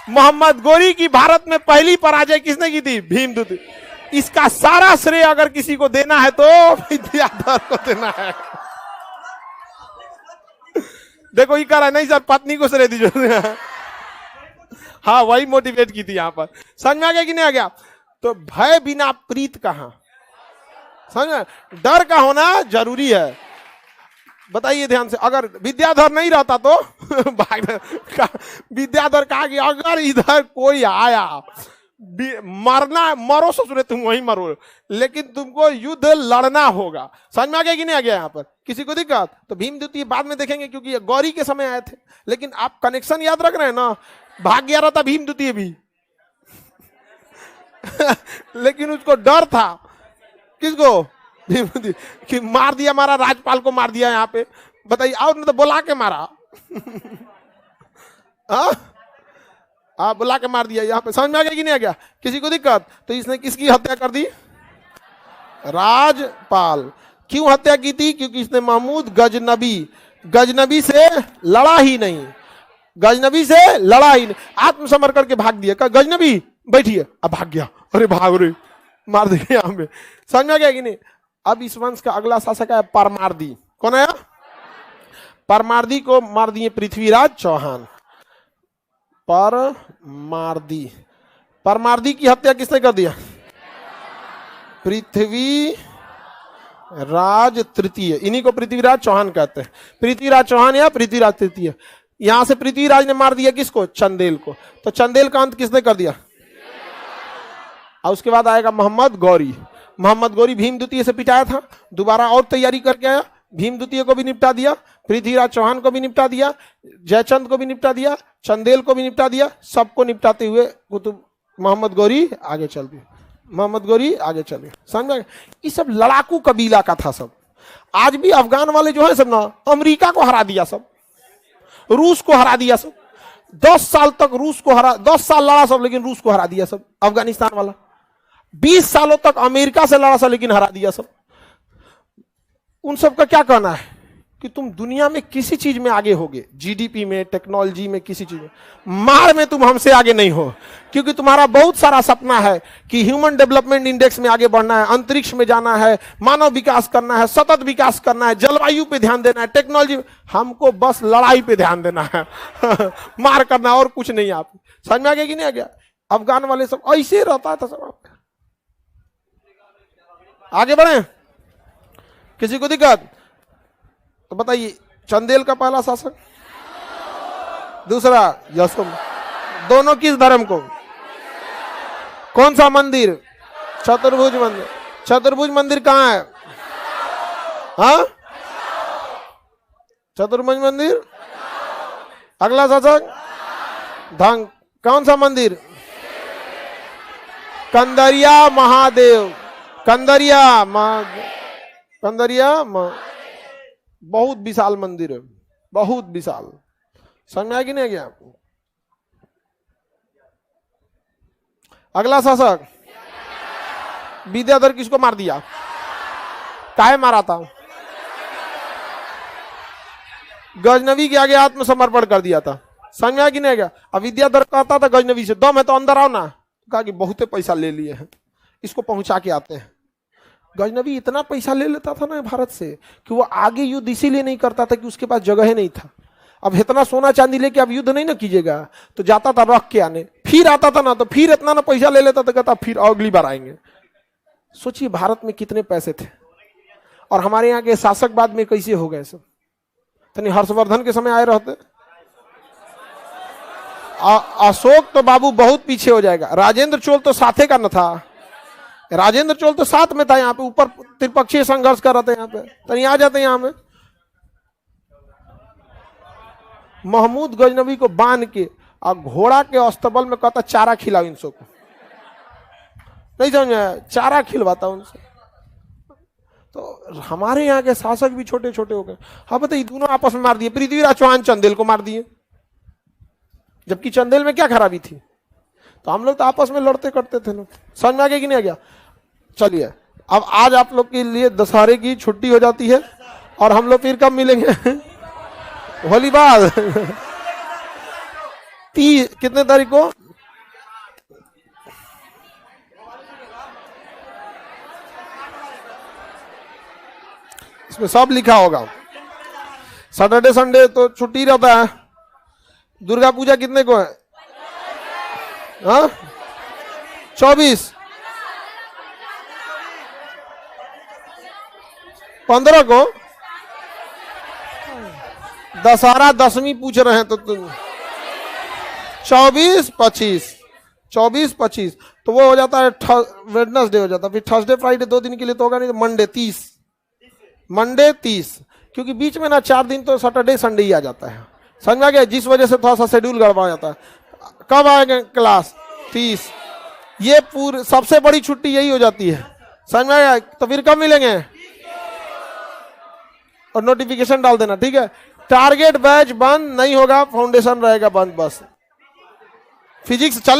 Speaker 1: मोहम्मद गौरी की भारत में पहली पराजय किसने की थी? भीम द्वितीय। इसका सारा श्रेय अगर किसी को देना है तो विद्याधर को देना है। देखो ये कह रहा है नहीं सर, पत्नी को श्रेय दीजिए। हाँ वही मोटिवेट की थी यहां पर। समझ में आ गया कि नहीं आ गया? तो भय बिना प्रीत कहां, समझ, डर का होना जरूरी है। बताइए ध्यान से, अगर विद्याधर नहीं रहता तो विद्याधर कहा कि अगर इधर कोई आया, मरना मरो ससुरे, तुम वहीं मरो, लेकिन तुमको युद्ध लड़ना होगा। समझ में आ गया कि नहीं आ गया? यहाँ पर किसी को दिक्कत? तो भीम द्वितीय बाद में देखेंगे, क्योंकि ये गौरी के समय आए थे। लेकिन आप कनेक्शन याद रख रहे हैं ना, भाग गया रहता भीम द्वितीय भी लेकिन उसको डर था, किसको? भीम कि मार दिया, मारा राज्यपाल को मार दिया यहाँ पे, बताइए, और नहीं तो बुला के मारा। हाँ बुला के मार दिया यहाँ पे, समझ में आ गया कि नहीं आ गया? किसी को दिक्कत? तो इसने किसकी हत्या कर दी? राजपाल। क्यों हत्या की थी? क्योंकि इसने महमूद गजनबी से लड़ा ही नहीं, गजनबी से लड़ा ही नहीं, आत्मसमर्पण करके भाग दिया। कहा गजनबी बैठिए, अब भाग गया, अरे भाग रे, मार दिया यहाँ पे। समझ में आ गया कि नहीं? अब इस वंश का अगला शासक है परमार्दी। कौन है? परमार्दी को मार दिए पृथ्वीराज चौहान। परमार्दी की हत्या किसने कर दिया? पृथ्वीराज तृतीय, इन्हीं को पृथ्वीराज चौहान कहते हैं। पृथ्वीराज चौहान या पृथ्वीराज तृतीय। यहां से पृथ्वीराज ने मार दिया किसको? चंदेल को। तो चंदेल का अंत किसने कर दिया? और उसके बाद आएगा मोहम्मद गौरी। मोहम्मद गौरी भीम द्वितीय से पिटाया था, दोबारा और तैयारी करके आया, भीम द्वितीय को भी निपटा दिया, पृथ्वीराज चौहान को भी निपटा दिया, जयचंद को भी निपटा दिया, चंदेल को भी निपटा दिया। सबको निपटाते हुए कुतुब मोहम्मद गौरी आगे चल दिए, मोहम्मद गौरी आगे चले। समझ में? ये सब लड़ाकू कबीला का था सब। आज भी अफगान वाले जो है सब ना, अमेरिका को हरा दिया सब, रूस को हरा दिया सब। 10 साल तक रूस को हरा, 10 साल लड़ा सब, लेकिन रूस को हरा दिया सब। अफगानिस्तान वाला 20 सालों तक अमेरिका से लड़ा सब, लेकिन हरा दिया सब। उन सब का क्या कहना है कि तुम दुनिया में किसी चीज में आगे होगे, जीडीपी में, टेक्नोलॉजी में, किसी चीज में, मार में तुम हमसे आगे नहीं हो। क्योंकि तुम्हारा बहुत सारा सपना है कि ह्यूमन डेवलपमेंट इंडेक्स में आगे बढ़ना है, अंतरिक्ष में जाना है, मानव विकास करना है, सतत विकास करना है, जलवायु पे ध्यान देना है, टेक्नोलॉजी। हमको बस लड़ाई पे ध्यान देना है। मार करना और कुछ नहीं। आप समझ में आ गया कि नहीं आ गया? अफगान वाले सब ऐसे रहता था सब। आगे बढ़े, किसी को दिक्कत? तो बताइए, चंदेल का पहला शासक, दूसरा यशोम, दोनों किस धर्म को? कौन सा मंदिर? चतुर्भुज मंदिर। चतुर्भुज मंदिर कहाँ है? हाँ, चतुर्भुज मंदिर। अगला शासक धंग, कौन सा मंदिर? कंदरिया महादेव। कंदरिया बहुत विशाल मंदिर है, बहुत विशाल। समझ में आया कि नहीं आ गया आपको? अगला शासक विद्याधर किसको मार दिया? काहे मारा था? गजनवी के आगे आत्मसमर्पण कर दिया था। समझ में आया कि नहीं आ गया? अब विद्याधर कहता था गजनवी से, दम है तो अंदर आओ ना। कहा कि बहुते पैसा ले लिए हैं, इसको पहुंचा के आते हैं। गजनवी इतना पैसा ले लेता था ना भारत से कि वो आगे युद्ध इसीलिए नहीं करता था कि उसके पास जगह ही नहीं था। अब इतना सोना चांदी लेके अब युद्ध नहीं ना कीजिएगा, तो जाता था रख के आने, फिर आता था ना, तो फिर इतना ना पैसा ले लेता था, कहता फिर अगली बार आएंगे। सोचिए भारत में कितने पैसे थे, और हमारे यहाँ के शासक बाद में कैसे हो गए सब। तो हर्षवर्धन के समय आए रहते, अशोक तो बाबू बहुत पीछे हो जाएगा। राजेंद्र चोल तो साथे का न था, राजेंद्र चोल तो साथ में था, यहाँ पे ऊपर त्रिपक्षीय संघर्ष कर रहे थे। यहाँ पे तो नहीं आ जाते यहाँ में। महमूद गजनवी को बांध के और घोड़ा के अस्तबल में कहता चारा खिलाओ इन सबको। नहीं समझ आया? चारा खिलवाता उनसे। तो हमारे यहाँ के शासक भी छोटे छोटे हो गए। हाँ बताइए, दोनों आपस में मार दिए। पृथ्वीराज चौहान चंदेल को मार दिए, जबकि चंदेल में क्या खराबी थी? तो हम लोग तो आपस में लड़ते करते थे लोग। समझ में आ गया कि नहीं आ गया? चलिए, अब आज आप लोग के लिए दशहरे की छुट्टी हो जाती है, और हम लोग फिर कब मिलेंगे? होली बाद। कितने तारीख को? इसमें सब लिखा होगा। सैटरडे संडे तो छुट्टी रहता है। दुर्गा पूजा कितने को है? हाँ, 24, 15 को। दशहरा 10वीं पूछ रहे हैं तो 24, 25, 24, 25 तो वो हो जाता है वेडनेसडे हो जाता है। फिर थर्सडे फ्राइडे 2 दिन के लिए तो होगा नहीं, तो मंडे 30, मंडे 30, क्योंकि बीच में ना 4 दिन तो सैटरडे संडे ही आ जाता है। समझ में आ गया? जिस वजह से थोड़ा सा शेड्यूल गड़बड़ा जाता है। कब आएगा क्लास? 30। ये पूरी सबसे बड़ी छुट्टी यही हो जाती है। समझ में आया? तो फिर कब मिलेंगे? और नोटिफिकेशन डाल देना, ठीक है। टारगेट बैच बंद नहीं होगा, फाउंडेशन रहेगा बंद बस। फिजिक्स चले